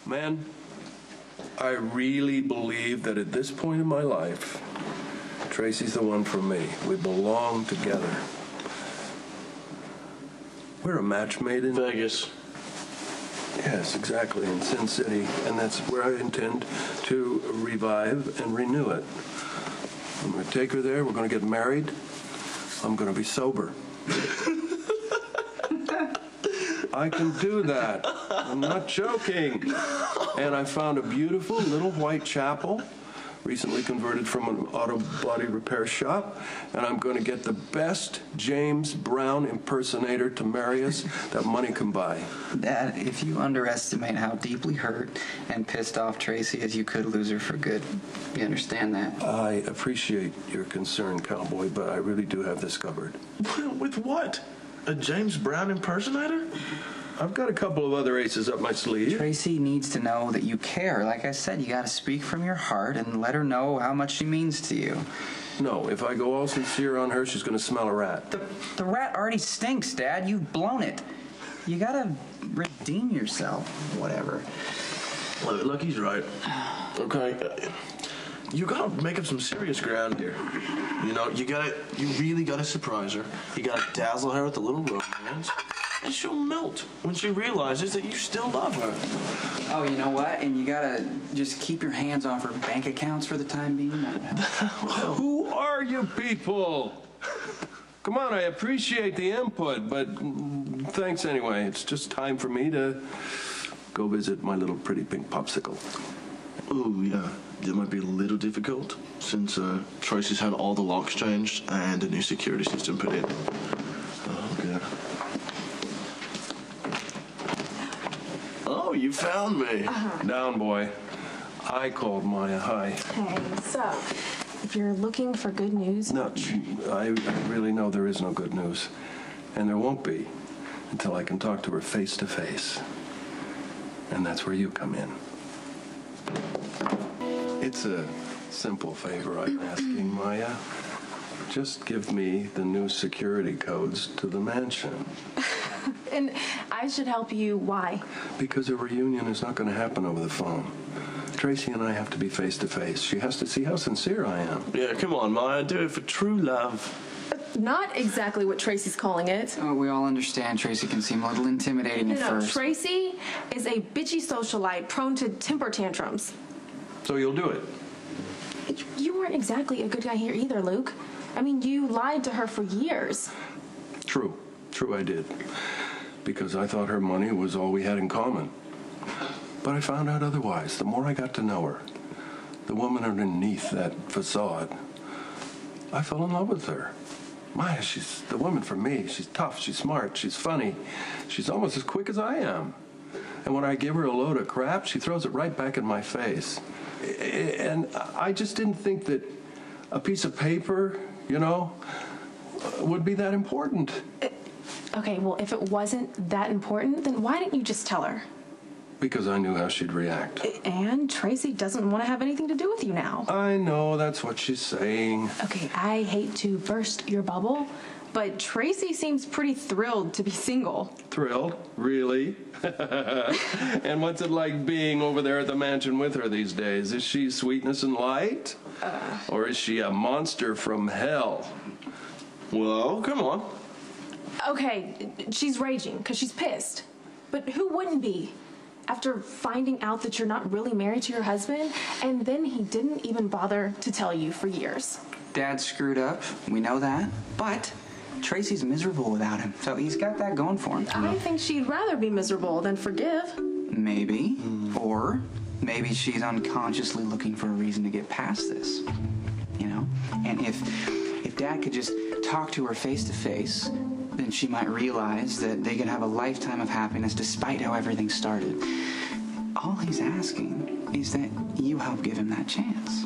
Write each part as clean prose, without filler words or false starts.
Man, I really believe that at this point in my life, Tracy's the one for me. We belong together. We're a match made in Vegas. Yes, exactly, in Sin City, and that's where I intend to revive and renew it. I'm going to take her there. We're going to get married. I'm going to be sober. I can do that. I'm not joking. And I found a beautiful little white chapel, recently converted from an auto body repair shop, and I'm going to get the best James Brown impersonator to marry us that money can buy. Dad, if you underestimate how deeply hurt and pissed off Tracy is, you could lose her for good. You understand that? I appreciate your concern, cowboy, but I really do have this covered. With what? A James Brown impersonator? I've got a couple of other aces up my sleeve. Tracy needs to know that you care. Like I said, you got to speak from your heart and let her know how much she means to you. No, if I go all sincere on her, she's going to smell a rat. The rat already stinks, Dad. You've blown it. You got to redeem yourself. Whatever. Look, he's right. Okay. You gotta make up some serious ground here. You know, you really gotta surprise her. You gotta dazzle her with a little romance. And she'll melt when she realizes that you still love her. Oh, you know what? And you gotta just keep your hands off her bank accounts for the time being. Who are you people? Come on, I appreciate the input, but thanks anyway. It's just time for me to go visit my little pretty pink popsicle. Ooh, yeah. It might be a little difficult since Tracy's had all the locks changed and a new security system put in. Oh, God. Oh, you found me. Down, boy. I called Maya. Hi. Hey, so, if you're looking for good news... No, I really know there is no good news. And there won't be until I can talk to her face to face. And that's where you come in. It's a simple favor I'm asking, Maya. Just give me the new security codes to the mansion. And I should help you. Why? Because a reunion is not going to happen over the phone. Tracy and I have to be face to face. She has to see how sincere I am. Yeah, come on, Maya. Do it for true love. Not exactly what Tracy's calling it. Oh, we all understand Tracy can seem a little intimidating at first. Tracy is a bitchy socialite prone to temper tantrums. So you'll do it? You weren't exactly a good guy here either, Luke. I mean, you lied to her for years. True. True, I did. Because I thought her money was all we had in common. But I found out otherwise. The more I got to know her, the woman underneath that facade, I fell in love with her. Maya, she's the woman for me. She's tough, she's smart, she's funny. She's almost as quick as I am. And when I give her a load of crap, she throws it right back in my face. And I just didn't think that a piece of paper, you know, would be that important. Okay, well, if it wasn't that important, then why didn't you just tell her? Because I knew how she'd react. And Tracy doesn't want to have anything to do with you now. I know, that's what she's saying. Okay, I hate to burst your bubble, but Tracy seems pretty thrilled to be single. Thrilled? Really? And what's it like being over there at the mansion with her these days? Is she sweetness and light? Or is she a monster from hell? Well, come on. Okay, she's raging because she's pissed. But who wouldn't be? After finding out that you're not really married to your husband, and then he didn't even bother to tell you for years. Dad screwed up. We know that. But Tracy's miserable without him, so he's got that going for him. I think she'd rather be miserable than forgive. Maybe. Or maybe she's unconsciously looking for a reason to get past this. You know? And if Dad could just talk to her face to face, then she might realize that they could have a lifetime of happiness despite how everything started. All he's asking is that you help give him that chance.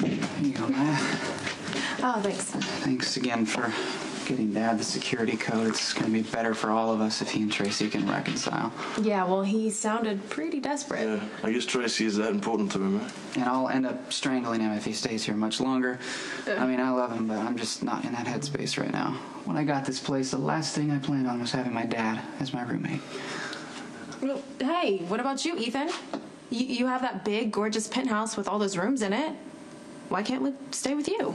Here you go, Matt. Oh, thanks. Thanks again for getting Dad the security code. It's going to be better for all of us if he and Tracy can reconcile. Yeah, well, he sounded pretty desperate. Yeah, I guess Tracy is that important to him, eh? And I'll end up strangling him if he stays here much longer. I mean, I love him, but I'm just not in that headspace right now. When I got this place, the last thing I planned on was having my dad as my roommate. Well, hey, what about you, Ethan? You have that big, gorgeous penthouse with all those rooms in it. Why can't Luke stay with you?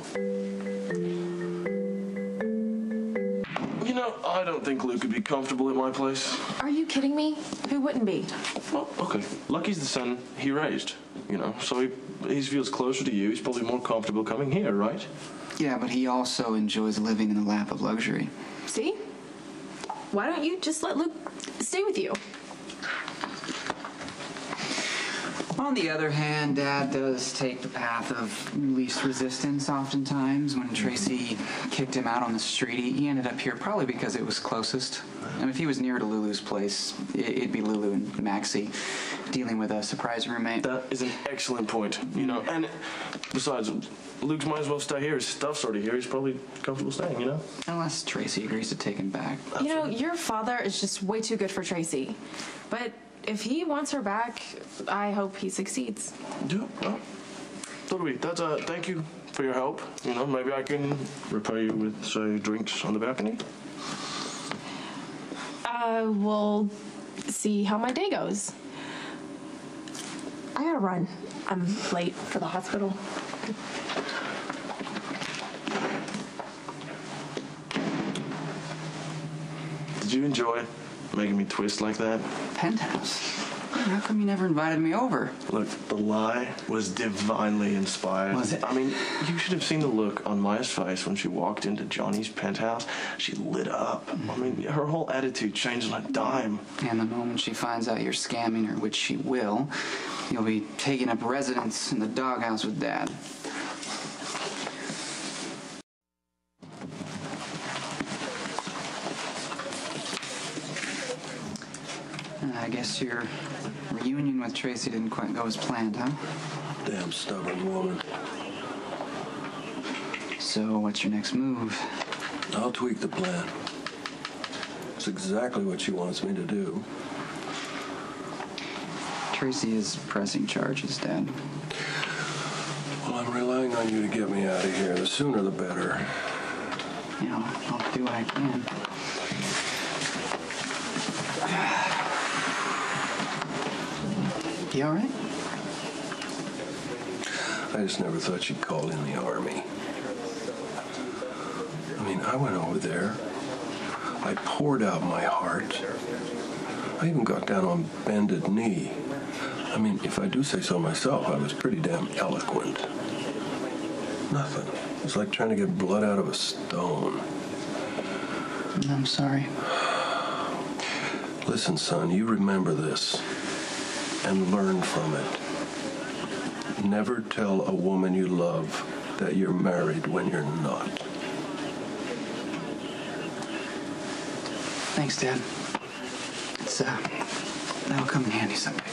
You know, I don't think Luke would be comfortable at my place. Are you kidding me? Who wouldn't be? Well, okay. Lucky's the son he raised, you know, so he feels closer to you. He's probably more comfortable coming here, right? Yeah, but he also enjoys living in the lap of luxury. See? Why don't you just let Luke stay with you? On the other hand, Dad does take the path of least resistance oftentimes. When Tracy kicked him out on the street, he ended up here probably because it was closest. I mean, if he was near to Lulu's place, it'd be Lulu and Maxie dealing with a surprise roommate. That is an excellent point, you know, and besides, Luke might as well stay here. His stuff's already here. He's probably comfortable staying, you know? Unless Tracy agrees to take him back. You know, your father is just way too good for Tracy. But if he wants her back, I hope he succeeds. Yeah, well, so do we. That's, thank you for your help. You know, maybe I can repay you with, say, drinks on the balcony? We'll see how my day goes. I gotta run. I'm late for the hospital. Did you enjoy making me twist like that? Penthouse? How come you never invited me over? Look, the lie was divinely inspired. Was it? I mean, you should have seen the look on Maya's face when she walked into Johnny's penthouse. She lit up. I mean, her whole attitude changed on a dime. And the moment she finds out you're scamming her, which she will, you'll be taking up residence in the doghouse with Dad. I guess your reunion with Tracy didn't quite go as planned, huh? Damn stubborn woman. So what's your next move? I'll tweak the plan. It's exactly what she wants me to do. Tracy is pressing charges, Dad. Well, I'm relying on you to get me out of here. The sooner the better. You know, I'll do what I can. You all right? I just never thought she'd call in the army. I mean, I went over there. I poured out my heart. I even got down on bended knee. I mean, if I do say so myself, I was pretty damn eloquent. Nothing. It was like trying to get blood out of a stone. I'm sorry. Listen, son, you remember this and learn from it. Never tell a woman you love that you're married when you're not. Thanks, Dad. That'll come in handy someday.